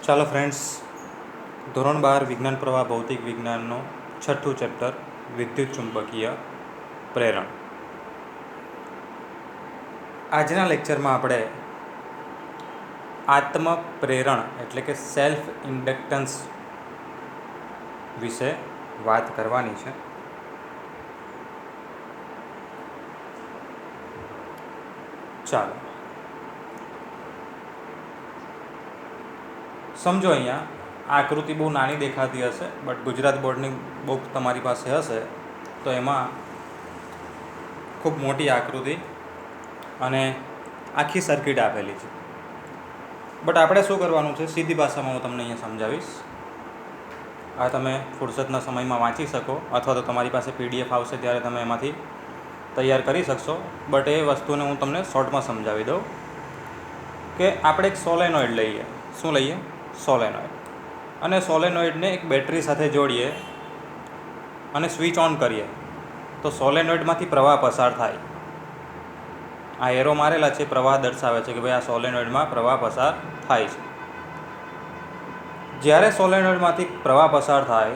ચાલો ફ્રેન્ડ્સ, ધોરણ 12 વિજ્ઞાન પ્રવાહ ભૌતિક વિજ્ઞાનનો છઠ્ઠું ચેપ્ટર વિદ્યુત ચુંબકીય પ્રેરણ. આજના લેક્ચરમાં આપણે આત્મ પ્રેરણ એટલે કે સેલ્ફ ઇન્ડક્ટન્સ વિશે વાત કરવાની છે. ચાલો સમજો. અહીંયા આકૃતિ બહુ નાની દેખાતી હશે, બટ ગુજરાત બોર્ડની બુક તમારી પાસે હશે તો એમાં ખૂબ મોટી આકૃતિ અને આખી સર્કિટ આપેલી છે. બટ આપણે શું કરવાનું છે, સીધી ભાષામાં હું તમને અહીંયા સમજાવીશ. આ તમે ફુરસતના સમયમાં વાંચી શકો અથવા તો તમારી પાસે PDF આવશે ત્યારે તમે એમાંથી તૈયાર કરી શકશો. બટ એ વસ્તુને હું તમને શોર્ટમાં સમજાવી દઉં કે આપણે એક સોલેનોઇડ લઈએ. શું લઈએ? સોલેનોઇડ. અને સોલેનોઇડને એક બેટરી સાથે જોડીએ અને સ્વિચ ઓન કરીએ તો સોલેનોઇડમાંથી પ્રવાહ પસાર થાય. આ એરો મારેલા છે, પ્રવાહ દર્શાવે છે કે ભાઈ આ સોલેનોઇડમાં પ્રવાહ પસાર થાય છે. જ્યારે સોલેનોઇડમાંથી પ્રવાહ પસાર થાય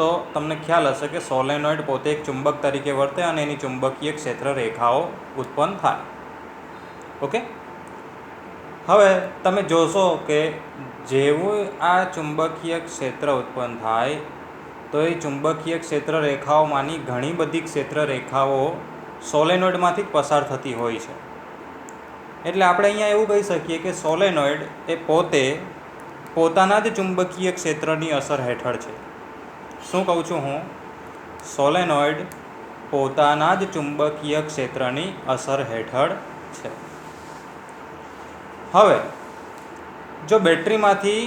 તો તમને ખ્યાલ હશે કે સોલેનોઇડ પોતે એક ચુંબક તરીકે વર્તે અને એની ચુંબકીય ક્ષેત્ર રેખાઓ ઉત્પન્ન થાય. ઓકે, હવે તમે જોશો કે જેવું આ ચુંબકીય ક્ષેત્ર ઉત્પન્ન થાય તો એ ચુંબકીય ક્ષેત્ર રેખાઓમાંની ઘણી બધી ક્ષેત્ર રેખાઓ સોલેનોઇડમાંથી જ પસાર થતી હોય છે. એટલે આપણે અહીંયા એવું કહી શકીએ કે સોલેનોઇડ એ પોતે પોતાના જ ચુંબકીય ક્ષેત્રની અસર હેઠળ છે. શું કહું છું હું? સોલેનોઇડ પોતાના જ ચુંબકીય ક્ષેત્રની અસર હેઠળ છે. હવે જો બેટરીમાંથી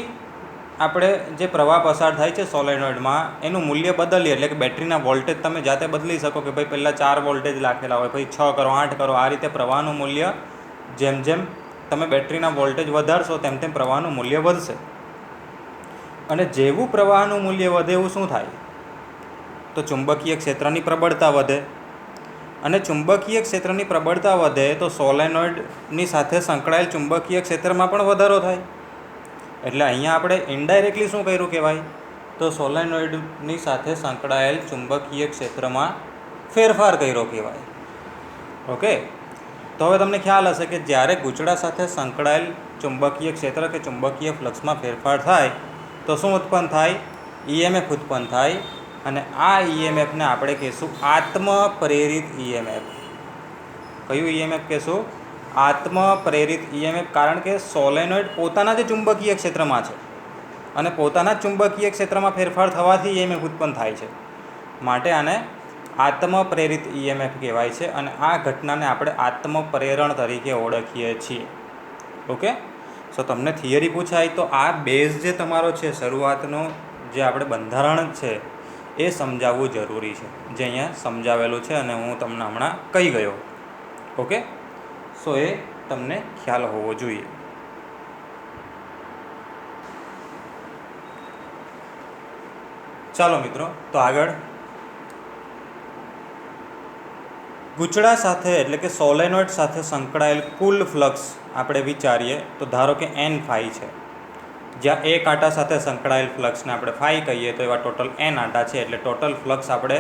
આપણે જે પ્રવાહ પસાર થાય છે સોલેનોઇડમાં એનું મૂલ્ય બદલીએ, એટલે કે બેટરીના વોલ્ટેજ તમે જાતે બદલી શકો કે ભાઈ પહેલાં 4 વોલ્ટેજ રાખેલા હોય, પછી 6 કરો, 8 કરો. આ રીતે પ્રવાહનું મૂલ્ય જેમ જેમ તમે બેટરીના વોલ્ટેજ વધારશો તેમ તેમ પ્રવાહનું મૂલ્ય વધશે. અને જેવું પ્રવાહનું મૂલ્ય વધે એવું શું થાય? તો ચુંબકીય ક્ષેત્રની પ્રબળતા વધે. અને ચુંબકીય ક્ષેત્રની પ્રબળતા વધે તો સોલેનોઇડની સાથે સંકળાયેલ ચુંબકીય ક્ષેત્રમાં પણ વધારો થાય. એટલે અહીંયા આપણે ઇનડાયરેક્ટલી શું કર્યું કહેવાય? તો સોલેનોઇડની સાથે સંકળાયેલ ચુંબકીય ક્ષેત્રમાં ફેરફાર કર્યો કહેવાય. ઓકે, તો હવે તમને ખ્યાલ હશે કે જ્યારે ગૂંચળા સાથે સંકળાયેલ ચુંબકીય ક્ષેત્ર કે ચુંબકીય ફ્લક્સમાં ફેરફાર થાય તો શું ઉત્પન્ન થાય? EMF ઉત્પન્ન થાય. અને આ EMFને આપણે કહીશું આત્મ પ્રેરિત EMF. કયું EMF કહીશું? આત્મ પ્રેરિત EMF. કારણ કે સોલેનોઇડ પોતાના જ ચુંબકીય ક્ષેત્રમાં છે અને પોતાના જ ચુંબકીય ક્ષેત્રમાં ફેરફાર થવાથી EMF ઉત્પન્ન થાય છે. માટે આને આત્મ પ્રેરિત EMF કહેવાય છે અને આ ઘટનાને આપણે આત્મ પ્રેરણ તરીકે ઓળખીએ છીએ. ઓકે, સો તમને થિયરી પૂછાય તો આ બેઝ જે તમારો છે, શરૂઆતનો જે આપણે બંધારણ છે એ સમજાવવું જરૂરી છે, જે અહીંયા સમજાવેલું છે અને હું તમને હમણાં કહી ગયો. ઓકે, સો એ તમને ખ્યાલ હોવો જોઈએ. ચાલો મિત્રો, તો આગળ ગૂંચળા સાથે એટલે કે સોલેનોઇડ સાથે સંકળાયેલ કુલ ફ્લક્સ આપણે વિચારીએ તો ધારો કે N∅ છે. જ્યાં એક આંટા સાથે સંકળાયેલ ફ્લક્સને આપણે ફાઈ કહીએ તો એવા ટોટલ N આંટા છે. એટલે ટોટલ ફ્લક્સ આપણે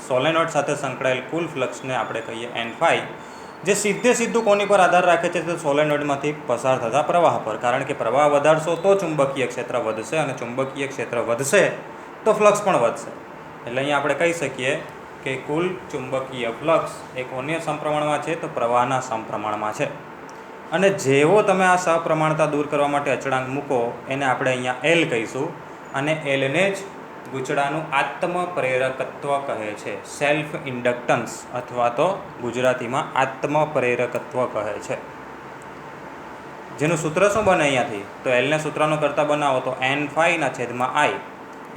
સોલેનોઇડ સાથે સંકળાયેલ કુલ ફ્લક્સને આપણે કહીએ N∅, જે સીધું કોની પર આધાર રાખે છે? તો સોલેનોઇડમાંથી પસાર થતા પ્રવાહ પર. કારણ કે પ્રવાહ વધારશો તો ચુંબકીય ક્ષેત્ર વધશે અને ચુંબકીય ક્ષેત્ર વધશે તો ફ્લક્સ પણ વધશે. એટલે અહીંયા આપણે કહી શકીએ કે કુલ ચુંબકીય ફ્લક્સ એ કોના સમપ્રમાણમાં છે? તો પ્રવાહના સમપ્રમાણમાં છે. અને જેવો તમે આ સપ્રમાણતા દૂર કરવા માટે અચળાંક મૂકો એને આપણે અહીંયા L કહીશું અને Lને જ ગૂંચળાનું આત્મ પ્રેરકત્વ કહે છે, સેલ્ફ ઇન્ડક્ટન્સ, અથવા તો ગુજરાતીમાં આત્મ પ્રેરકત્વ કહે છે. જેનું સૂત્ર શું બને અહીંયાથી? તો Lને સૂત્રનું કરતાં બનાવો તો N∅/I,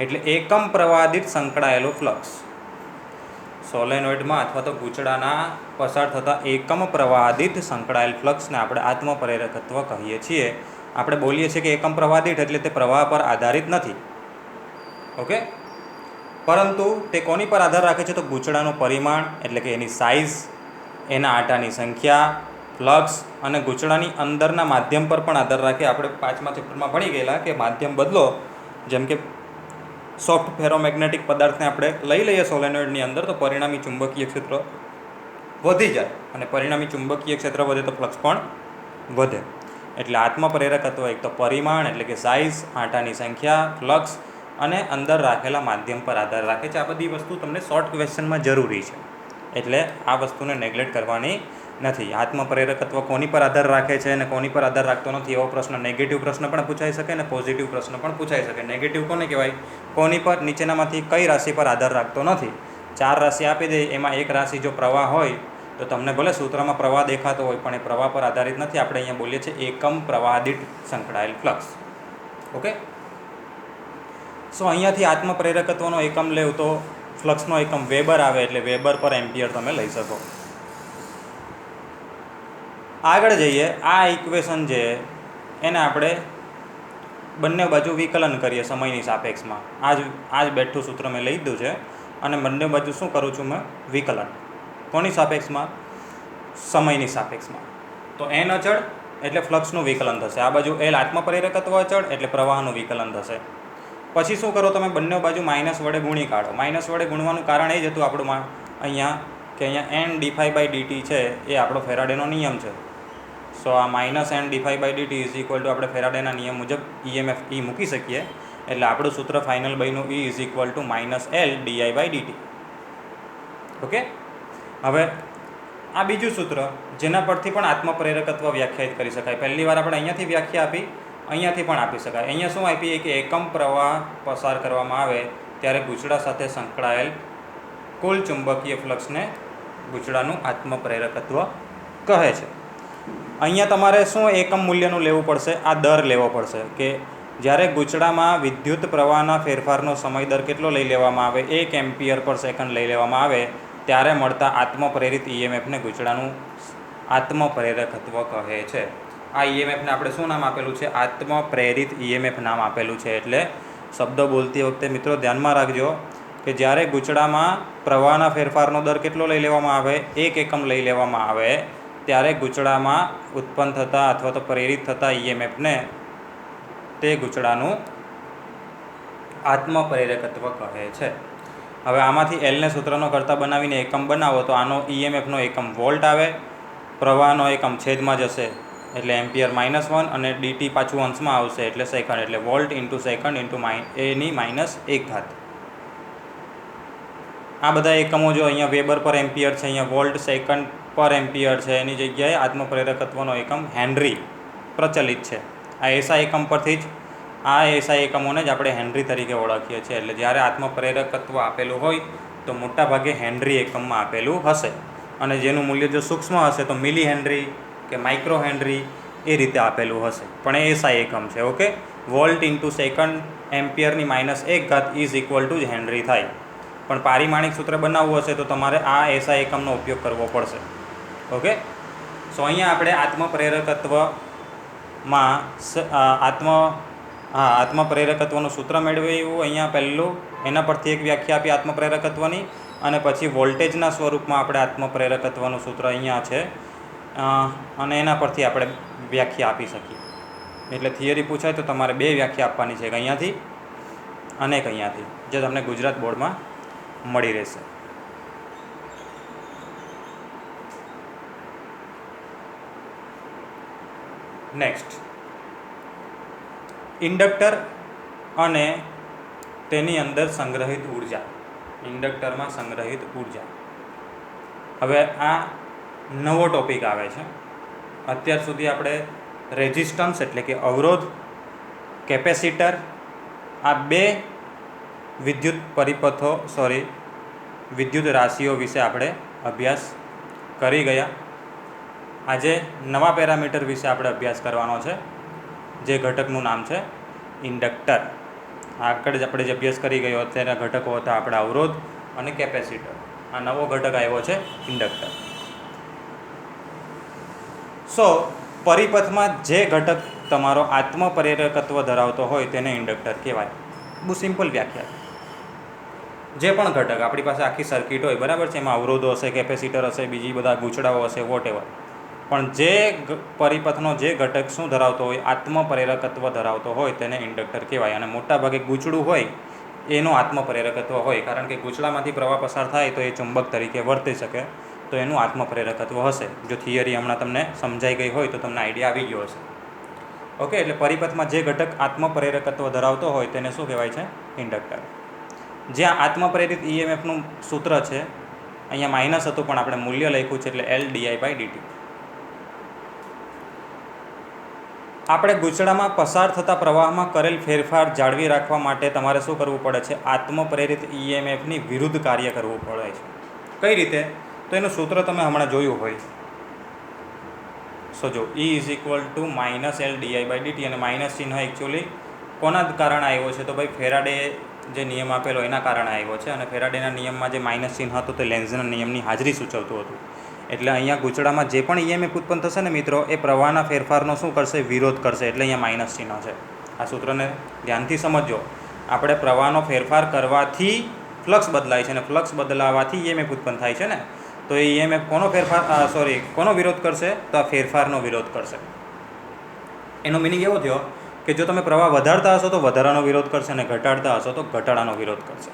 એટલે એકમ પ્રવાહ દીઠ સંકળાયેલો ફ્લક્સ. સોલેનોઇડમાં અથવા તો ગૂંચળાના પસાર થતા એકમ પ્રવાહ દીઠ સંકળાયેલ ફ્લક્સને આપણે આત્મ પ્રેરકત્વ કહીએ છીએ. આપણે બોલીએ છીએ કે એકમ પ્રવાહ દીઠ, એટલે તે પ્રવાહ પર આધારિત નથી. ઓકે, પરંતુ તે કોની પર આધાર રાખે છે? તો ગૂંચળાનું પરિમાણ એટલે કે એની સાઇઝ, એના આંટાની સંખ્યા ફ્લક્સ અને ગૂંચળાની અંદરના માધ્યમ પર પણ આધાર રાખે. આપણે 5મા ચેપ્ટરમાં ભણી ગયેલા કે માધ્યમ બદલો, જેમ કે સોફ્ટ ફેરોમેગ્નેટિક પદાર્થને આપણે લઈ લઈએ સોલેનોઇડની અંદર, તો પરિણામી ચુંબકીય ક્ષેત્ર વધી જાય, અને પરિણામી ચુંબકીય ક્ષેત્ર વધે તો ફ્લક્સ પણ વધે. એટલે આત્મપ્રેરકત્વ એક તો પરિમાણ એટલે કે સાઇઝ, આંટાની સંખ્યા, ફ્લક્સ અને અંદર રાખેલા માધ્યમ પર આધાર રાખે છે. આ બધી વસ્તુ તમને શોર્ટ ક્વેશ્ચનમાં જરૂરી છે, એટલે આ વસ્તુને નેગ્લેક્ટ કરવાની નથી. આત્મપ્રેરકત્વ કોની પર આધાર રાખે છે અને કોની પર આધાર રાખતો નથી, એવો પ્રશ્ન નેગેટિવ પ્રશ્ન પણ પૂછાઈ શકે અને પોઝિટિવ પ્રશ્ન પણ પૂછાઈ શકે. નેગેટિવ કોને કહેવાય? કોની પર, નીચેનામાંથી કઈ રાશિ પર આધાર રાખતો નથી. 4 રાશિ આપી દે, એમાં એક રાશિ જો પ્રવાહ હોય તો તમને ભલે સૂત્રમાં પ્રવાહ દેખાતો હોય પણ એ પ્રવાહ પર આધારિત નથી. આપણે અહીંયા બોલીએ છીએ એકમ પ્રવાહ દીઠ સંકળાયેલ ફ્લક્સ. ઓકે, સો અહીંયાથી આત્મપ્રેરકત્વનો એકમ લેવ તો ફ્લક્સનો એકમ વેબર આવે, એટલે વેબર પર એમ્પિયર તમે લઈ શકો. આગળ જઈએ, આ ઇક્વેશન છે એને આપણે બંને બાજુ વિકલન કરીએ સમયની સાપેક્ષમાં. આ જ બેઠું સૂત્ર મેં લઈ લીધું છે અને બંને બાજુ શું કરું છું મેં? વિકલન. કોની સાપેક્ષમાં? સમયની સાપેક્ષમાં. તો n અચળ એટલે ફ્લક્સનું વિકલન થશે. આ બાજુ L આત્મપ્રેરકત્વ અચળ એટલે પ્રવાહનું વિકલન થશે. પછી શું કરો તમે? બંને બાજુ માઇનસ વડે ગુણી કાઢો. માઇનસ વડે ગુણવાનું કારણ એ જ હતું આપણું અહીંયા કે અહીંયા n/dt છે એ આપણો ફેરાડેનો નિયમ છે. સો આ -n/dt ઇઝ ઇક્વલ ટુ આપણે ફેરાડેના નિયમ મુજબ EMF E મૂકી શકીએ. એટલે આપણું સૂત્ર ફાઇનલ બન્યું E is equal two -L/di/dt. Okay, હવે આ બીજું સૂત્ર જેના પરથી પણ આત્મપ્રેરકત્વ વ્યાખ્યાયિત કરી શકાય. પહેલી વાર આપણે અહીંયાથી વ્યાખ્યા આપી, અહીંયાથી પણ આપી શકાય. અહીંયા શું આપીએ કે એકમ પ્રવાહ પસાર કરવામાં આવે ત્યારે ગૂંચળા સાથે સંકળાયેલ કુલ ચુંબકીય ફ્લક્સને ગૂંચળાનું આત્મપ્રેરકત્વ કહે છે. અહીંયા તમારે શું એકમ મૂલ્યનું લેવું પડશે? આ દર લેવો પડશે કે જ્યારે ગૂંચળામાં વિદ્યુત પ્રવાહના ફેરફારનો સમય દર કેટલો લઈ લેવામાં આવે? 1 એમ્પિયર પર સેકન્ડ લઈ લેવામાં આવે ત્યારે મળતા આત્મપ્રેરિત EMFને ગૂંચળાનું આત્મપ્રેરકત્વ કહે છે. આ EMFને આપણે શું નામ આપેલું છે? આત્મપ્રેરિત EMF નામ આપેલું છે. એટલે શબ્દ બોલતી વખતે મિત્રો ધ્યાનમાં રાખજો કે જ્યારે ગૂંચળામાં પ્રવાહના ફેરફારનો દર કેટલો લઈ લેવામાં આવે? 1 એકમ લઈ લેવામાં આવે ત્યારે ગૂંચળામાં ઉત્પન્ન થતા અથવા તો પ્રેરિત થતા EMFને તે ગૂંચળાનું આત્મપ્રેરકત્વ કહે છે. હવે આમાંથી Lને સૂત્રનો કરતા બનાવીને એકમ બનાવો તો આનો EMFનો એકમ વોલ્ટ આવે, પ્રવાહનો એકમ છેદમાં જશે એટલે એમ્પિયર -1 અને dt પાછું અંશમાં આવશે એટલે સેકન્ડ, એટલે volt into second into A⁻1. આ બધા એકમો જો અહીંયા વેબર પર એમ્પિયર છે, અહીંયા વોલ્ટ સેકન્ડ પર એમ્પિયર છે, એની જગ્યાએ આત્મપ્રેરકત્વનો એકમ હેનરી પ્રચલિત છે. આ એસઆઈ એકમ પરથી જ આ એસઆઈ એકમોને જ આપણે હેનરી તરીકે ઓળખીએ છીએ. એટલે જ્યારે આત્મપ્રેરકત્વ આપેલું હોય તો મોટાભાગે હેનરી એકમમાં આપેલું હશે, અને જેનું મૂલ્ય જો સૂક્ષ્મ હશે તો મિલી હેનરી કે માઇક્રો હેનરી એ રીતે આપેલું હશે, પણ એ એસઆઈ એકમ છે. ઓકે, વોલ્ટ ઇન્ટુ સેકન્ડ એમ્પિયરની -1 ઇઝ ઇક્વલ ટુ જ હેનરી થાય. પણ પારિમાણિક સૂત્ર બનાવવું હશે તો તમારે આ એસઆઈ એકમનો ઉપયોગ કરવો પડશે. ઓકે, સો અહીંયા આપણે આત્મપ્રેરકત્વમાં આત્મપ્રેરકત્વનું સૂત્ર મેળવ્યું. અહીંયા પહેલું એના પરથી એક વ્યાખ્યા આપી આત્મપ્રેરકત્વની, અને પછી વોલ્ટેજના સ્વરૂપમાં આપણે આત્મપ્રેરકત્વનું સૂત્ર અહીંયા છે અને એના પરથી આપણે વ્યાખ્યા આપી શકીએ. એટલે થિયરી પૂછાય તો તમારે 2 વ્યાખ્યા આપવાની છે, એક અહીંયાથી અને એક અહીંયાથી, જે તમને ગુજરાત બોર્ડમાં મળી રહેશે. નેક્સ્ટ, ઇન્ડક્ટર અને તેની અંદર સંગ્રહિત ઉર્જા. ઇન્ડક્ટરમાં સંગ્રહિત ઉર્જા. હવે આ નવો ટોપિક આવે છે. અત્યાર સુધી આપણે રેઝિસ્ટન્સ એટલે કે અવરોધ, કેપેસિટર, આ 2 વિદ્યુત રાશિઓ વિશે આપણે અભ્યાસ કરી ગયા. આજે નવા પેરામીટર વિશે આપણે અભ્યાસ કરવાનો છે, જે ઘટકનું નામ છે ઇન્ડક્ટર. આગળ જ આપણે જે અભ્યાસ કરી ગયો અત્યારે ઘટકો હતા આપણા અવરોધ અને કેપેસિટર. આ નવો ઘટક આવ્યો છે ઇન્ડક્ટર. સો પરિપથમાં જે ઘટક તમારો આત્મપ્રેરકત્વ ધરાવતો હોય તેને ઇન્ડક્ટર કહેવાય. બહુ સિમ્પલ વ્યાખ્યા છે. જે પણ ઘટક આપણી પાસે આખી સર્કિટ હોય, બરાબર છે, એમાં અવરોધો હશે, કેપેસિટર હશે, બીજી બધા ગૂંચળાઓ હશે, વોટ એવર, પણ જે પરિપથનો જે ઘટક શું ધરાવતો હોય, આત્મપ્રેરકત્વ ધરાવતો હોય તેને ઇન્ડક્ટર કહેવાય. અને મોટાભાગે ગૂંચળું હોય એનું આત્મપ્રેરકત્વ હોય, કારણ કે ગૂંચળામાંથી પ્રવાહ પસાર થાય તો એ ચુંબક તરીકે વર્તી શકે, તો એનું આત્મપ્રેરકત્વ હશે. જો થિયરી હમણાં તમને સમજાઈ ગઈ હોય તો તમને આઈડિયા આવી ગયો હશે. ઓકે, એટલે પરિપથમાં જે ઘટક આત્મપ્રેરકત્વ ધરાવતો હોય તેને શું કહેવાય છે? ઇન્ડક્ટર. જ્યાં આત્મપ્રેરિત ઈએમએફનું સૂત્ર છે, અહીંયા માઇનસ હતું પણ આપણે મૂલ્ય લખ્યું છે એટલે LdI/dt. આપણે ગૂંચળામાં પસાર થતા પ્રવાહમાં કરેલ ફેરફાર જાળવી રાખવા માટે તમારે શું કરવું પડે છે? આત્મપ્રેરિત ઈએમએફની વિરુદ્ધ કાર્ય કરવું પડે છે. કઈ રીતે? તો એનું સૂત્ર તમે હમણાં જોયું હોય. સો જો E = -LdI/dt, અને માઇનસ ચિહ્ન એકચ્યુઅલી કોના કારણે આવ્યો છે? તો ભાઈ ફેરાડે જે નિયમ આપેલો એના કારણે આવ્યો છે. અને ફેરાડેના નિયમમાં જે માઇનસ ચિહ્ન હતું તે લેન્ઝના નિયમની હાજરી સૂચવતું હતું. એટલે અહીંયા ગૂંચળામાં જે પણ ઈએમએફ ઉત્પન્ન થશે ને મિત્રો, એ પ્રવાહના ફેરફારનો શું કરશે? વિરોધ કરશે. એટલે અહીંયા માઇનસ ચિહ્ન છે. આ સૂત્રને ધ્યાનથી સમજો. આપણે પ્રવાહનો ફેરફાર કરવાથી ફ્લક્સ બદલાય છે, અને ફ્લક્સ બદલાવાથી ઈએમએફ ઉત્પન્ન થાય છે ને, તો એ ઈએમએફ કોનો વિરોધ કરશે? તો આ ફેરફારનો વિરોધ કરશે. એનો મિનિંગ એવો થયો કે જો તમે પ્રવાહ વધારતા હશો તો વધારાનો વિરોધ કરશે, અને ઘટાડતા હશો તો ઘટાડાનો વિરોધ કરશે.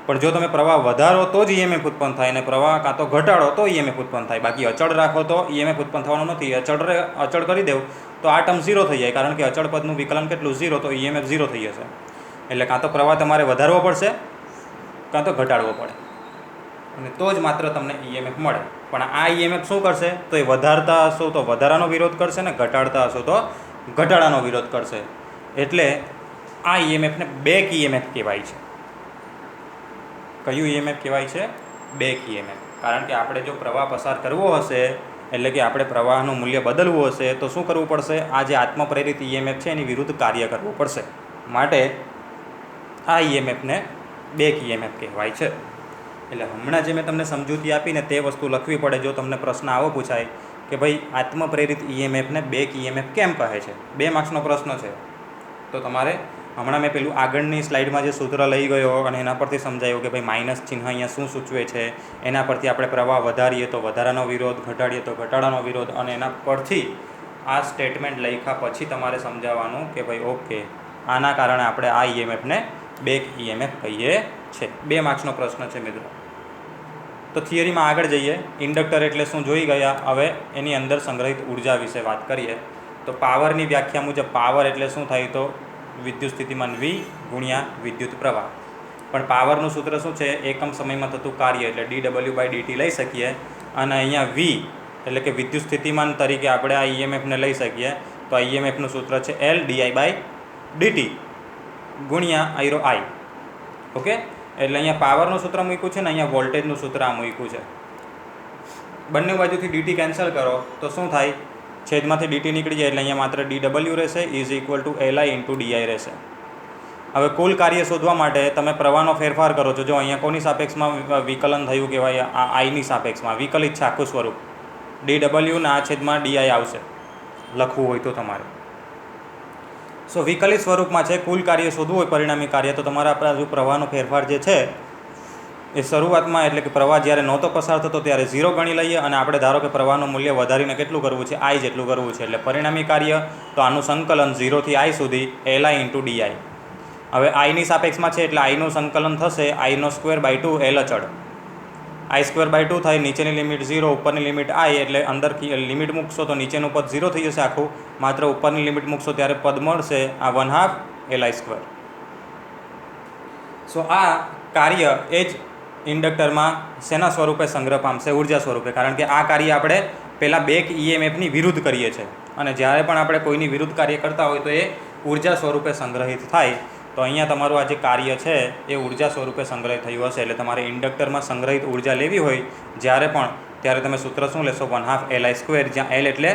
પણ જો તમે પ્રવાહ વધારો તો જ ઈએમએફ ઉત્પન્ન થાય, અને પ્રવાહ કાં તો ઘટાડો તો ઈએમએફ ઉત્પન્ન થાય. બાકી અચળ રાખો તો ઈએમએફ ઉત્પન્ન થવાનું નથી. અચળ કરી દેવું તો આ ટર્મ 0 થઈ જાય, કારણ કે અચળ પદનું વિકલન કેટલું? 0. તો ઈએમએફ 0 થઈ જશે. એટલે કાં તો પ્રવાહ તમારે વધારવો પડશે કાં તો ઘટાડવો પડે, અને તો જ માત્ર તમને ઈએમએફ મળે. પણ આ ઈએમએફ શું કરશે? તો એ વધારતા હશો તો વધારાનો વિરોધ કરશે, ને ઘટાડતા હશો તો ઘટાડાનો વિરોધ કરશે. એટલે આ ઈએમએફને બેક ઈએમએફ કહેવાય છે. કયું ઈએમએફ કહેવાય છે? Back EMF. કારણ કે આપણે જો પ્રવાહ પસાર કરવો હશે, એટલે કે આપણે પ્રવાહનું મૂલ્ય બદલવું હશે, તો શું કરવું પડશે? આ જે આત્મપ્રેરિત ઈએમએફ છે એની વિરુદ્ધ કાર્ય કરવું પડશે. માટે આ ઈએમએફને બેક ઈએમએફ કહેવાય છે. એટલે હમણાં જે મેં તમને સમજૂતી આપીને તે વસ્તુ લખવી પડે. જો તમને પ્રશ્ન આવો પૂછાય કે ભાઈ આત્મપ્રેરિત ઈએમએફને બેક ઈએમએફ કેમ કહે છે, 2 માર્ક્સનો પ્રશ્ન છે, તો તમારે હમણાં મેં પેલું આગળની સ્લાઇડમાં જે સૂત્ર લઈ ગયો અને એના પરથી સમજાયું કે ભાઈ માઇનસ ચિહ્ન અહીંયા શું સૂચવે છે, એના પરથી આપણે પ્રવાહ વધારીએ તો વધારાનો વિરોધ, ઘટાડીએ તો ઘટાડાનો વિરોધ, અને એના પરથી આ સ્ટેટમેન્ટ લખ્યા પછી તમારે સમજાવવાનું કે ભાઈ ઓકે, આના કારણે આપણે આ ઈએમએફને બેક ઈએમએફ કહીએ છીએ. 2 માર્ક્સનો પ્રશ્ન છે મિત્રો. તો થિયરીમાં આગળ જઈએ. ઇન્ડક્ટર એટલે શું જોઈ ગયા. હવે એની અંદર સંગ્રહિત ઉર્જા વિશે વાત કરીએ. તો પાવરની વ્યાખ્યા મુજબ પાવર એટલે શું થાય? તો વિદ્યુત સ્થિતિમાન V ગુણ્યા વિદ્યુત પ્રવાહ. પણ પાવરનું સૂત્ર શું છે? એકમ સમયમાં થતું કાર્ય, એટલે dW/dt લઈ શકીએ. અને અહીંયા V એટલે કે વિદ્યુત સ્થિતિમાન તરીકે આપણે આ ઈએમએફને લઈ શકીએ. તો આ ઈએમએફનું સૂત્ર છે LdI/dt ગુણ્યા I. ઓકે, એટલે અહીંયા પાવરનું સૂત્ર મૂક્યું છે ને અહીંયા વોલ્ટેજનું સૂત્ર આ મૂક્યું છે. બંને બાજુથી dt કેન્સલ કરો તો શું થાય? છેદમાંથી dt નીકળી જાય, એટલે અહીંયા માત્ર dW રહેશે = Li × di રહેશે. હવે કુલ કાર્ય શોધવા માટે તમે પ્રવાહનો ફેરફાર કરો છો. જો અહીંયા કોની સાપેક્ષમાં વિકલન થયું કહેવાય? આ આઈની સાપેક્ષમાં વિકલિત છે આખું સ્વરૂપ. dW ના છેદમાં di આવશે લખવું હોય તો તમારે. સો વિકલિત સ્વરૂપમાં છે. કુલ કાર્ય શોધવું હોય, પરિણામી કાર્ય, તો તમારા આપણા જો પ્રવાહનો ફેરફાર જે છે એ શરૂઆતમાં, એટલે કે પ્રવાહ જ્યારે નહોતો પસાર થતો ત્યારે 0 ગણી લઈએ, અને આપણે ધારો કે પ્રવાહનું મૂલ્ય વધારીને કેટલું કરવું છે? I જેટલું કરવું છે. એટલે પરિણામી કાર્ય તો આનું સંકલન 0 થી I સુધી Li × di. હવે આઈની સાપેક્ષમાં છે એટલે આઈનું સંકલન થશે I²/2 L અચળ. I²/2 થાય, નીચેની લિમિટ 0, ઉપરની લિમિટ I, એટલે અંદર લિમિટ મૂકશો તો નીચેનું પદ 0 થઈ જશે આખું. માત્ર ઉપરની લિમિટ મૂકશો ત્યારે પદ મળશે આ 1/2 Li². સો આ કાર્ય એ જ ઇન્ડક્ટરમાં શેના સ્વરૂપે સંગ્રહ પામશે? ઉર્જા સ્વરૂપે. કારણ કે આ કાર્ય આપણે પહેલાં બેક ઈએમએફની વિરુદ્ધ કરીએ છીએ, અને જ્યારે પણ આપણે કોઈની વિરુદ્ધ કાર્ય કરતા હોય તો એ ઉર્જા સ્વરૂપે સંગ્રહિત થાય. તો અહીંયા તમારું આ જે કાર્ય છે એ ઉર્જા સ્વરૂપે સંગ્રહિત થયું હશે. એટલે તમારે ઇન્ડક્ટરમાં સંગ્રહિત ઉર્જા લેવી હોય જ્યારે પણ, ત્યારે તમે સૂત્ર શું લેશો? 1/2 Li², જ્યાં L એટલે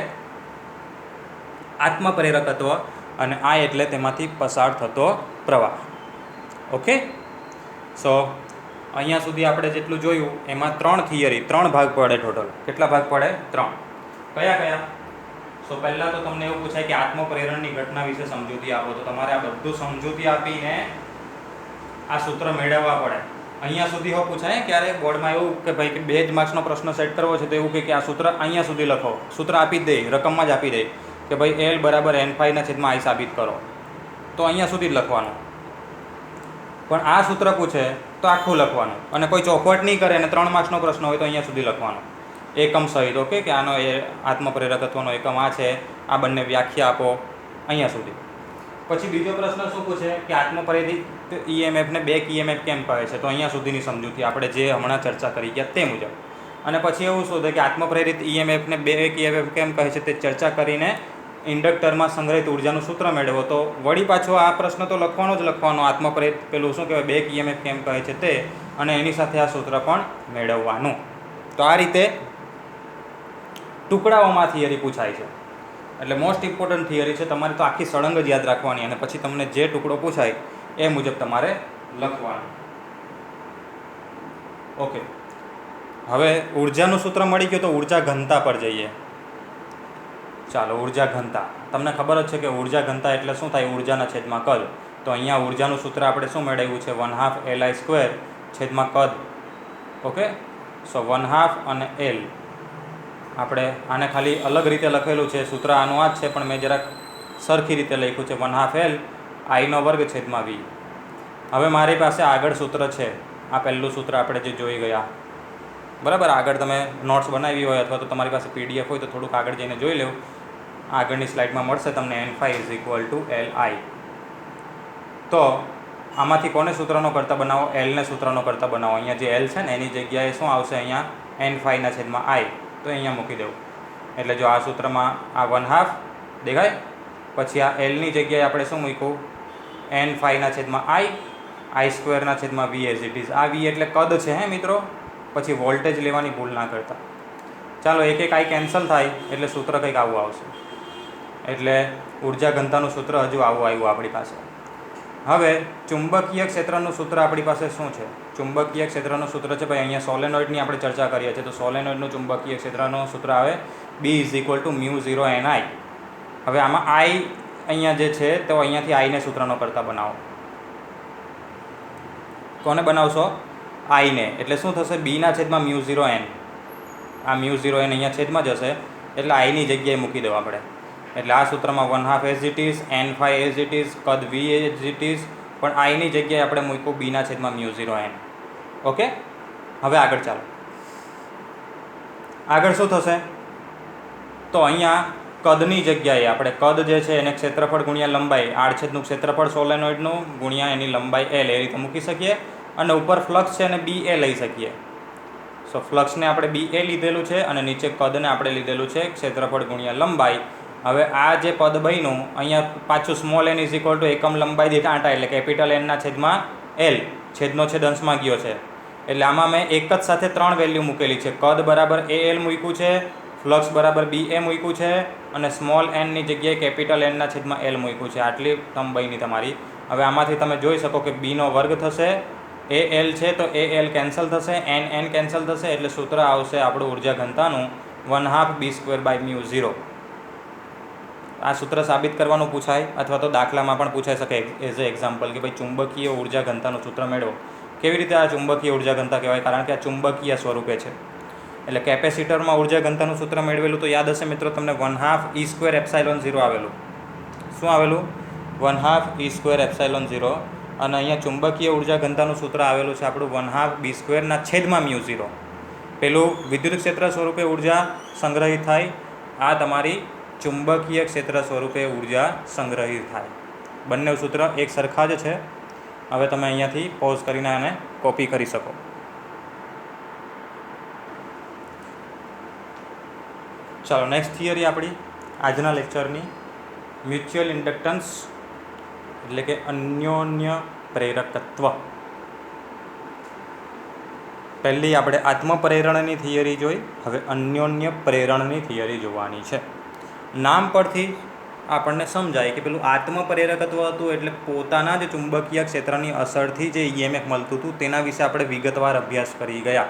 આત્મપ્રેરકત્વ અને I એટલે તેમાંથી પસાર થતો પ્રવાહ. ઓકે, સો અહીંયા સુધી આપણે જેટલું જોયું એમાં 3 ભાગ પડે ટોટલ. કેટલા ભાગ પડે? 3. કયા? સો પહેલાં તો તમને એવું પૂછાય કે આત્મપ્રેરણની ઘટના વિશે સમજૂતી આપો, તો તમારે આ બધું સમજૂતી આપીને આ સૂત્ર મેળવવા પડે. અહીંયા સુધી હો પૂછાય ક્યારે બોર્ડમાં એવું કે ભાઈ કે 2 જ માર્ક્સનો પ્રશ્ન સેટ કરવો છે તો એવું કે આ સૂત્ર અહીંયા સુધી લખો, સૂત્ર આપી જ દે, રકમમાં જ આપી દે કે ભાઈ L બરાબર n⁵/I સાબિત કરો, તો અહીંયા સુધી જ લખવાનું. પણ આ સૂત્ર પૂછે તો આખું લખવાનું, અને કોઈ ચોખવટ નહીં કરે અને 3 માર્ક્સનો પ્રશ્ન હોય તો અહીંયા સુધી લખવાનું એકમ સહિત. ઓકે, કે આનો આત્મપ્રેરકત્વનો એકમ આ છે, આ બંને વ્યાખ્યા આપો, અહીંયા સુધી. પછી બીજો પ્રશ્ન શું પૂછે કે આત્મપ્રેરિત EMFને બેક EMF કેમ કહે છે, તો અહીંયા સુધીની સમજૂતી આપણે જે હમણાં ચર્ચા કરી ગયા તે મુજબ. અને પછી એવું શોધે કે આત્મપ્રેરિત EMFને બેક EMF કેમ કહે છે તે ચર્ચા કરીને ઇન્ડક્ટરમાં સંગ્રહિત ઉર્જાનું સૂત્ર મેળવો. તો વળી પાછો આ પ્રશ્ન તો લખવાનો જ લખવાનો, આત્મપ્રેરિત પેલું શું કહેવાય બેક EMF કેમ કહે છે તે, અને એની સાથે આ સૂત્ર પણ મેળવવાનું. તો આ રીતે ટુકડાઓમાં થિયરી પૂછાય છે. એટલે મોસ્ટ ઇમ્પોર્ટન્ટ થિયરી છે, તમારે તો આખી સળંગ જ યાદ રાખવાની, અને પછી તમને જે ટુકડો પૂછાય એ મુજબ તમારે લખવાનું. ઓકે, હવે ઉર્જાનું સૂત્ર મળી ગયું તો ઉર્જા ઘનતા પર જઈએ. ચાલો, ઉર્જા ઘનતા તમને ખબર જ છે કે ઉર્જા ઘનતા એટલે શું થાય, ઉર્જાના છેદમાં કદ. તો અહીંયા ઉર્જાનું સૂત્ર આપણે શું મેળવ્યું છે, 1/2 Li² છેદમાં કદ. ઓકે, સો 1/2 અને L. આપણે આને ખાલી અલગ રીતે લખેલું છે, સૂત્ર આનું આ જ છે, પણ મેં જરાક સરખી રીતે લખ્યું છે 1/2 L I² છેદમાં V. હવે મારી પાસે આગળ સૂત્ર છે, આ પહેલું સૂત્ર આપણે જે જોઈ ગયા, બરાબર. આગળ તમે નોટ્સ બનાવી હોય અથવા તો તમારી પાસે PDF હોય તો થોડુંક આગળ જઈને જોઈ લેવું, આગળની સ્લાઇડમાં મળશે તમને n⁵ Li. તો આમાંથી કોને સૂત્રનો કરતા બનાવો, Lને સૂત્રનો કરતા બનાવો. અહીંયા જે L છે ને એની જગ્યાએ શું આવશે, અહીંયા n⁵/I, તો અહીંયા મૂકી દેવું. એટલે જો આ સૂત્રમાં આ 1/2 દેખાય, પછી આ Lની જગ્યાએ આપણે શું મૂક્યું, n⁵/I, I²/V as it is. આ V એટલે કદ છે હે મિત્રો, પછી વોલ્ટેજ લેવાની ભૂલ ના કરતા. ચાલો, એક એક I કેન્સલ થાય એટલે સૂત્ર કંઈક આવું આવશે. એટલે ઉર્જા ઘનતાનું સૂત્ર હજુ આવું આવ્યું આપણી પાસે. હવે ચુંબકીય ક્ષેત્રનું સૂત્ર આપણી પાસે શું છે, ચુંબકીય ક્ષેત્રનું સૂત્ર છે ભાઈ, અહીંયા સોલેનોઇડની આપણે ચર્ચા કરીએ છીએ, તો સોલેનોઇડનું ચુંબકીય ક્ષેત્રનું સૂત્ર આવે B = μ0 Ni. હવે આમાં I અહીંયા જે છે તો અહીંયાથી આઈને સૂત્રનો કરતા બનાવો. કોને બનાવશો, આઈને. એટલે શું થશે, B/μ0 n. આ μ0 n અહીંયા છેદમાં જશે એટલે આઈની જગ્યાએ મૂકી દો આપણે. એટલે આ સૂત્રમાં 1/2 as it is, n⁵ as it is, કદ V એઝ ઇટ ઇઝ, પણ આઈની જગ્યાએ આપણે મૂક્યું B/μ0 n. ઓકે, હવે આગળ ચાલો. આગળ શું થશે, તો અહીંયા કદની જગ્યાએ આપણે કદ જે છે એને ક્ષેત્રફળ ગુણ્યા લંબાઈ, આડછેદનું ક્ષેત્રફળ સોલેનોઇડનું ગુણ્યા એની લંબાઈ L, એ રીતે મૂકી શકીએ. અને ઉપર ફ્લક્સ છે અને BA લઈ શકીએ. સો ફ્લક્સને આપણે BA લીધેલું છે અને નીચે કદને આપણે લીધેલું છે ક્ષેત્રફળ ગુણ્યા લંબાઈ. હવે આ જે પદ બન્યું અહીંયા પાછું સ્મોલ n = એકમ લંબાઈ દીઠ આંટા, એટલે કેપિટલ N/L, છેદનો છેદ અંશમાં ગયો છે. એટલે આમાં મેં એક જ સાથે 3 વેલ્યુ મૂકેલી છે. કદ બરાબર AL મૂક્યું છે, ફ્લક્સ બરાબર BA મૂક્યું છે, અને સ્મોલ nની જગ્યાએ કેપિટલ N/L મૂક્યું છે. આટલી ટર્મ બની તમારી. હવે આમાંથી તમે જોઈ શકો કે B² થશે, AL છે તો AL કેન્સલ થશે, n કેન્સલ થશે, એટલે સૂત્ર આવશે આપણું ઉર્જા ઘનતાનું 1/2 B²/μ0. આ સૂત્ર સાબિત કરવાનું પૂછાય, અથવા તો દાખલામાં પણ પૂછાઈ શકે એઝ એ એક્ઝામ્પલ કે ભાઈ ચુંબકીય ઉર્જા ઘનતાનું સૂત્ર મેળવો. કેવી રીતે આ ચુંબકીય ઉર્જા ઘનતા કહેવાય, કારણ કે આ ચુંબકીય સ્વરૂપે છે. એટલે કેપેસિટરમાં ઉર્જા ઘનતાનું સૂત્ર મેળવેલું તો યાદ હશે મિત્રો તમને, 1/2 E²ε0 આવેલું. શું આવેલું, 1/2 E²ε0. અને અહીંયા ચુંબકીય ઉર્જા ઘનતાનું સૂત્ર આવેલું છે આપણું 1/2 B²/μ0. પેલું વિદ્યુત ક્ષેત્ર સ્વરૂપે ઉર્જા સંગ્રહિત થાય, આ તમારી ચુંબકીય ક્ષેત્ર સ્વરૂપે ઉર્જા સંગ્રહિત થાય. બંને સૂત્ર એક સરખા જ છે. હવે તમે અહીંયાથી પોઝ કરીને આને કોપી કરી શકો. ચાલો, નેક્સ્ટ થિયરી આપણી આજના લેક્ચરની, મ્યુચ્યુઅલ ઇન્ડક્ટન્સ એટલે કે અન્યોન્ય પ્રેરકત્વ. પહેલી આપણે આત્મપ્રેરણની થિયરી જોઈ, હવે અન્યોન્ય પ્રેરણની થિયરી જોવાની છે. નામ પરથી આપણને સમજાય કે પેલું આત્મપ્રેરકત્વ હતું એટલે પોતાના જ ચુંબકીય ક્ષેત્રની અસરથી જે EMF મળતું હતું તેના વિશે આપણે વિગતવાર અભ્યાસ કરી ગયા.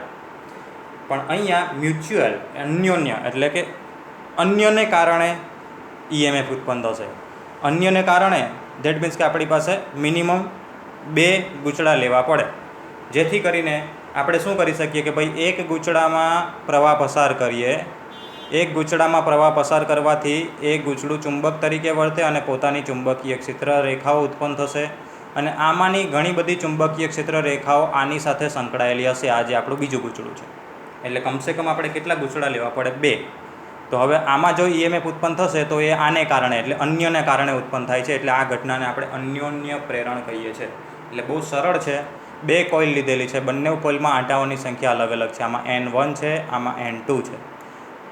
પણ અહીંયા મ્યુચ્યુઅલ, અન્યોન્ય એટલે કે અન્યને કારણે EMF ઉત્પન્ન થશે. અન્યને કારણે ધેટ મીન્સ કે આપણી પાસે મિનિમમ 2 ગૂંચળા લેવા પડે. જેથી કરીને આપણે શું કરી શકીએ કે ભાઈ એક ગૂંચળામાં પ્રવાહ પસાર કરીએ, એક ગૂંચળામાં પ્રવાહ પસાર કરવાથી એ ગૂંચળું ચુંબક તરીકે વર્તે અને પોતાની ચુંબકીય ક્ષેત્ર રેખાઓ ઉત્પન્ન થશે અને આમાંની ઘણી બધી ચુંબકીય ક્ષેત્ર રેખાઓ આની સાથે સંકળાયેલી હશે. આ જે આપણું બીજું ગૂંચળું છે, એટલે કમસે કમ આપણે કેટલા ગૂંચળા લેવા પડે? 2. તો હવે આમાં જો EMF ઉત્પન્ન થશે તો એ આને કારણે એટલે અન્યને કારણે ઉત્પન્ન થાય છે, એટલે આ ઘટનાને આપણે અન્યોન્ય પ્રેરણ કહીએ છીએ. એટલે બહુ સરળ છે. 2 કોઇલ લીધેલી છે, બંને કોઇલમાં આંટાઓની સંખ્યા અલગ અલગ છે. આમાં N1 છે, આમાં N2 છે.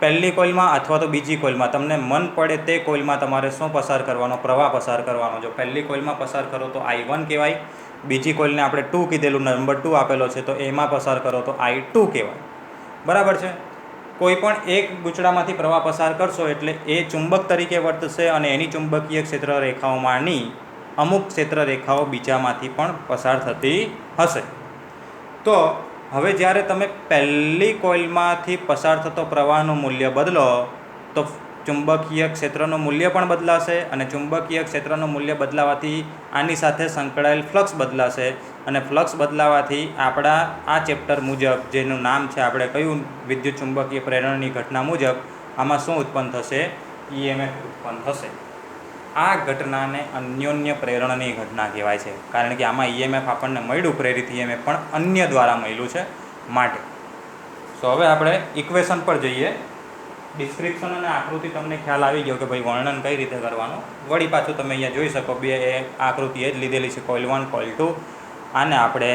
પહેલી કોઇલમાં અથવા તો બીજી કોઇલમાં તમને મન પડે તે કોઇલમાં તમારે શું પસાર કરવાનો? પ્રવાહ પસાર કરવાનો. જો પહેલી કોઇલમાં પસાર કરો તો I1 કહેવાય, બીજી કોઇલને આપણે 2 કીધેલું, નંબર 2 આપેલો છે, તો એમાં પસાર કરો તો I2 કહેવાય. બરાબર છે. કોઈ પણ એક ગૂંચળામાંથી પ્રવાહ પસાર કરશો એટલે એ ચુંબક તરીકે વર્તશે અને એની ચુંબકીય ક્ષેત્ર રેખાઓમાંની અમુક ક્ષેત્ર રેખાઓ બીજામાંથી પણ પસાર થતી હશે. તો હવે જ્યારે તમે પહેલી કોઇલમાંથી પસાર થતો પ્રવાહનું મૂલ્ય બદલો તો ચુંબકીય ક્ષેત્રનું મૂલ્ય પણ બદલાશે અને ચુંબકીય ક્ષેત્રનું મૂલ્ય બદલાવાથી આની સાથે સંકળાયેલ ફ્લક્સ બદલાશે અને ફ્લક્સ બદલાવાથી આપણા આ ચેપ્ટર મુજબ જેનું નામ છે આપણે કયું? વિદ્યુત ચુંબકીય પ્રેરણની ઘટના મુજબ આમાં શું ઉત્પન્ન થશે? EMF ઉત્પન્ન થશે. આ ઘટનાને અન્યોન્ય પ્રેરણની ઘટના કહેવાય છે, કારણ કે આમાં EMF આપણને મળ્યું, પ્રેરિત EMF પણ અન્ય દ્વારા મળ્યું છે માટે. સો હવે આપણે ઇક્વેશન પર જઈએ. ડિસ્ક્રિપ્શન અને આકૃતિ તમને ખ્યાલ આવી ગયો કે ભાઈ વર્ણન કઈ રીતે કરવાનું. વળી પાછું તમે અહીંયા જોઈ શકો, 2 આકૃતિ એ જ લીધેલી છે, કોઇલ 1 કોઇલ 2. આને આપણે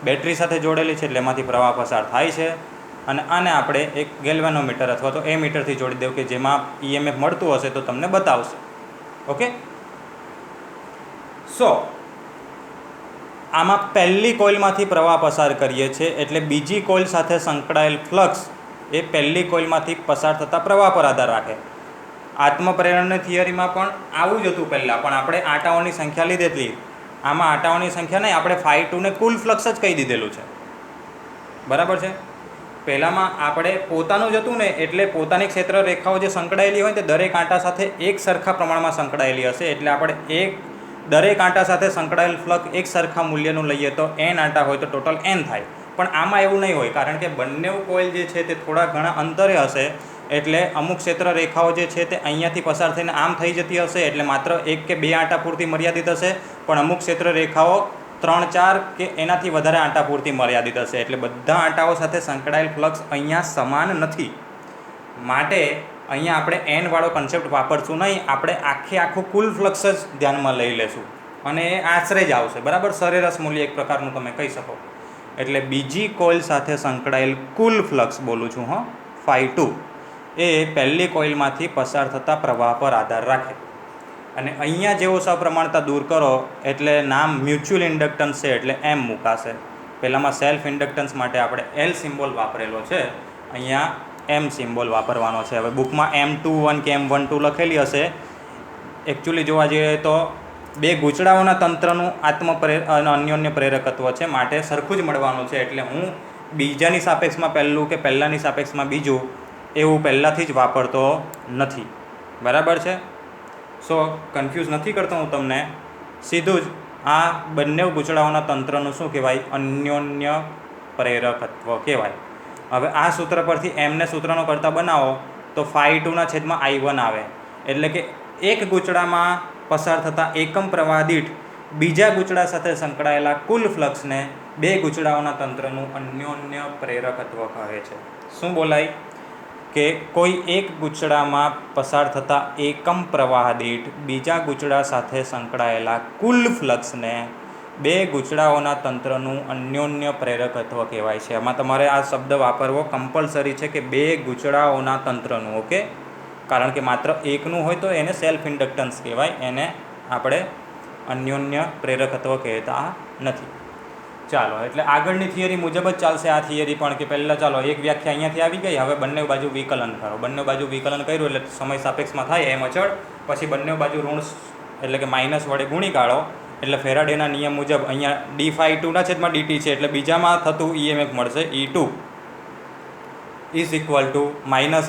બેટરી સાથે જોડેલી છે એટલે એમાંથી પ્રવાહ પસાર થાય છે અને આને આપણે એક ગેલ્વેનોમીટર અથવા તો એમીટરથી જોડી દેવું કે જેમાં EMF મળતું હશે તો તમને બતાવશે. ઓકે. સો આમાં પહેલી કોઇલમાંથી પ્રવાહ પસાર કરીએ છીએ એટલે બીજી કોઇલ સાથે સંકળાયેલ ફ્લક્સ એ પહેલી કોઇલમાંથી પસાર થતા પ્રવાહ પર આધાર રાખે. આત્મપ્રેરણની થિયરીમાં પણ આવું જ હતું પહેલાં, પણ આપણે આંટાઓની સંખ્યા લીધેલી. આમાં આંટાઓની સંખ્યા નહીં, આપણે ϕ2 ને કુલ ફ્લક્સ જ કહી દીધેલું છે. બરાબર છે. પહેલાંમાં આપણે પોતાનું જ હતું ને, એટલે પોતાની ક્ષેત્ર રેખાઓ જે સંકળાયેલી હોય તે દરેક આંટા સાથે એક સરખા પ્રમાણમાં સંકળાયેલી હશે, એટલે આપણે દરેક આંટા સાથે સંકળાયેલ ફ્લક્સ એક સરખા મૂલ્યનું લઈએ તો n આંટા હોય તો ટોટલ n થાય. પણ આમાં એવું નહીં હોય, કારણ કે બંને કોઇલ જે છે તે થોડા ઘણા અંતરે હશે, એટલે અમુક ક્ષેત્ર રેખાઓ જે છે તે અહીંયાથી પસાર થઈને આમ થઈ જતી હશે, એટલે માત્ર 1 કે 2 આંટા પૂરતી મર્યાદિત હશે. પણ અમુક ક્ષેત્ર રેખાઓ 3, 4 કે એનાથી વધારે આંટા પૂરતી મર્યાદિત હશે, એટલે બધા આંટાઓ સાથે સંકળાયેલ ફ્લક્સ અહીંયા સમાન નથી. માટે અહીંયા આપણે n વાળો કન્સેપ્ટ વાપરશું નહીં, આપણે આખું કુલ ફ્લક્સ જ ધ્યાનમાં લઈ લેશું અને એ આશરે જ આવશે. બરાબર. સરેરાશ મૂલ્ય એક પ્રકારનું તમે કહી શકો. એટલે બીજી કોઇલ સાથે સંકળાયેલ કુલ ફ્લક્સ બોલું છું, ϕ2, એ પહેલી કોઇલમાંથી પસાર થતા પ્રવાહ પર આધાર રાખે. અને અહીંયા જેવો સપ્રમાણતા દૂર કરો એટલે નામ મ્યુચ્યુઅલ ઇન્ડક્ટન્સ છે એટલે M મૂકાશે. પહેલાંમાં સેલ્ફ ઇન્ડક્ટન્સ માટે આપણે L સિમ્બોલ વાપરેલો છે, અહીંયા M સિમ્બોલ વાપરવાનો છે. હવે બુકમાં M21 કે M12 લખેલી હશે. એકચ્યુઅલી જોવા જઈએ તો 2 ગૂંચળાઓના તંત્રનું અન્યોન્ય પ્રેરકત્વ છે, માટે સરખું જ મળવાનું છે. એટલે હું બીજાની સાપેક્ષમાં પહેલું કે પહેલાંની સાપેક્ષમાં બીજું એવું પહેલાંથી જ વાપરતો નથી. બરાબર છે. સો કન્ફ્યુઝ નથી કરતો હું તમને. સીધું જ આ બંને ગૂંચળાઓના તંત્રનું શું કહેવાય? અન્યોન્ય પ્રેરકત્વ કહેવાય. હવે આ સૂત્ર પરથી એમને સૂત્રનો કરતાં બનાવો તો ϕ2/I1 આવે, એટલે કે એક ગૂંચળામાં પસાર થતા એકમ પ્રવાહ દીઠ બીજા ગૂંચળા સાથે સંકળાયેલા કુલ ફ્લક્સને 2 ગૂંચળાઓના તંત્રનું અન્યોન્ય પ્રેરકત્વ કહે છે. શું બોલાય? કે કોઈ એક ગૂંચળામાં પસાર થતા એકમ પ્રવાહ દીઠ બીજા ગૂંચળા સાથે સંકળાયેલા કુલ ફ્લક્સને 2 ગૂંચળાઓના તંત્રનું અન્યોન્ય પ્રેરકત્વ કહેવાય છે. આમાં તમારે આ શબ્દ વાપરવો કમ્પલસરી છે કે 2 ગૂંચળાઓના તંત્રનું. ઓકે. કારણ કે માત્ર એકનું હોય તો એને સેલ્ફ ઇન્ડક્ટન્સ કહેવાય, એને આપણે અન્યોન્ય પ્રેરકત્વ કહેતા નથી. ચાલો, એટલે આગળની થિયરી મુજબ જ ચાલશે આ થિયરી પણ, કે પહેલાં ચાલો એક વ્યાખ્યા અહીંયાથી આવી ગઈ, હવે બંને બાજુ વિકલન કરો. બંને બાજુ વિકલન કર્યું એટલે સમય સાપેક્ષમાં થાય એમ અચળ. પછી બંને બાજુ ઋણ એટલે કે માઇનસ વડે ગુણી કાઢો એટલે ફેરાડેના નિયમ મુજબ અહીંયા dϕ2/dt છે, એટલે બીજામાં થતું EMF મળશે E2 =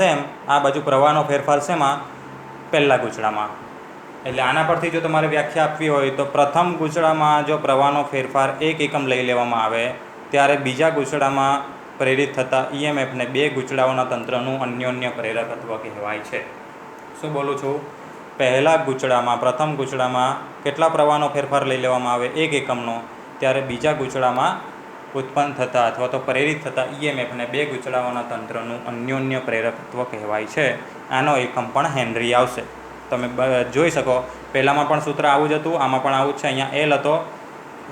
-M. આ બાજુ પ્રવાહનો ફેરફાર શેમાં? પહેલા ગૂંચળામાં. એટલે આના પરથી જો તમારે વ્યાખ્યા આપવી હોય તો પ્રથમ ગૂંચળામાં જો પ્રવાહનો ફેરફાર 1 એકમ લઈ લેવામાં આવે ત્યારે બીજા ગૂંચળામાં પ્રેરિત થતા ઈએમએફને બે ગૂંચળાઓના તંત્રનું અન્યોન્ય પ્રેરકત્વ કહેવાય છે. શું બોલું છું? પહેલા ગૂંચળામાં પ્રથમ ગૂંચળામાં કેટલા પ્રવાહનો ફેરફાર લઈ લેવામાં આવે 1 એકમનો, ત્યારે બીજા ગૂંચળામાં ઉત્પન્ન થતા અથવા તો પ્રેરિત થતા ઈએમએફને બે ગૂંચળાઓના તંત્રનું અન્યોન્ય પ્રેરકત્વ કહેવાય છે. આનો એકમ પણ હેનરી આવશે. તમે જોઈ શકો પહેલાંમાં પણ સૂત્ર આવું જ હતું, આમાં પણ આવું જ છે. અહીંયા એલ હતો,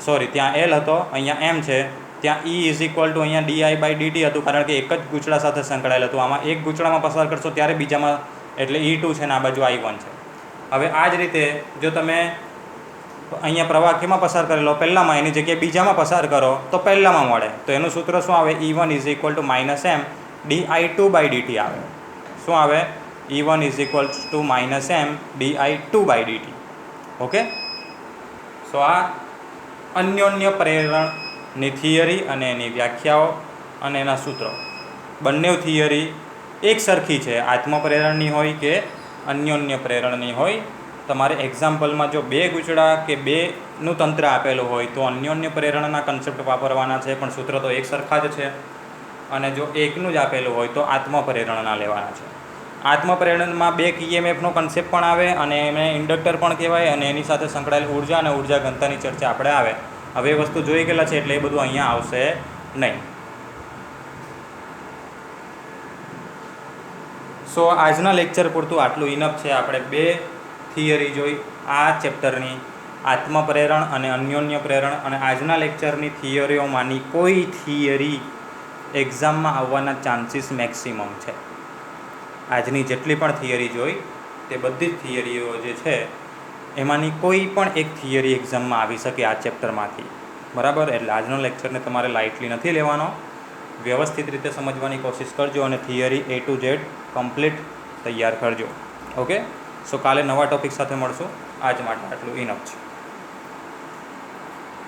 સોરી ત્યાં એલ હતો, અહીંયા એમ છે. ત્યાં E ઇઝ ઇક્વલ ટુ અહીંયા di/dt હતું, કારણ કે એક જ ગૂંચળા સાથે સંકળાયેલ હતું. આમાં એક ગૂંચળામાં પસાર કરશો ત્યારે બીજામાં એટલે E2 છે ને આ બાજુ I1 છે. હવે આ જ રીતે જો તમે અહીંયા પ્રવાહ કેમાં પસાર કરેલો પહેલાંમાં, એની જગ્યાએ બીજામાં પસાર કરો તો પહેલાંમાં મળે. તો એનું સૂત્ર શું આવે? E1 is equal to -m di2/dt આવે. શું આવે? E1 is equal to -m di2/dt. Okay, so આ અન્યોન્ય પ્રેરણની થિયરી અને એની વ્યાખ્યાઓ અને એના સૂત્રો બંને થિયરી એક સરખી છે, આત્મપ્રેરણની હોય કે અન્યોન્ય પ્રેરણની હોય. તમારે એક્ઝામ્પલમાં જો બે ગૂંચળા કે બેનું તંત્ર આપેલું હોય તો અન્યોન્ય પ્રેરણના કન્સેપ્ટ વાપરવાના છે, પણ સૂત્ર તો એક સરખા જ છે. અને જો એકનું જ આપેલું હોય તો આત્મપ્રેરણના લેવાના છે. આત્મપ્રેરણમાં બે ઈએમએફનો કન્સેપ્ટ પણ આવે અને એને ઇન્ડક્ટર પણ કહેવાય, અને એની સાથે સંકળાયેલ ઉર્જા અને ઉર્જા ઘનતાની ચર્ચા આપણે આવે. હવે એ વસ્તુ જોઈ ગયેલા છે એટલે એ બધું અહીંયા આવશે નહીં. સો આજના લેક્ચર પૂરતું આટલું ઇનફ છે. આપણે બે થિયરી જોઈ આ ચેપ્ટરની, આત્મપ્રેરણ અને અન્યોન્ય પ્રેરણ. અને આજના લેક્ચરની થિયરીઓમાંની કોઈ થિયરી એક્ઝામમાં આવવાના ચાન્સીસ મેક્સિમમ છે. આજની જેટલી પણ થિયરી જોઈ તે બધી જ થિયરીઓ જે છે એમાંની કોઈ પણ એક થિયરી એક્ઝામમાં આવી શકે આ ચેપ્ટરમાંથી. બરાબર? એટલે આજનો લેક્ચરને તમારે લાઇટલી નથી લેવાનો, વ્યવસ્થિત રીતે સમજવાની કોશિશ કરજો અને theory A to Z complete તૈયાર કરજો. ઓકે, સો કાલે નવા ટૉપિક સાથે મળશું. આજ માટે આટલું ઇનફ છે.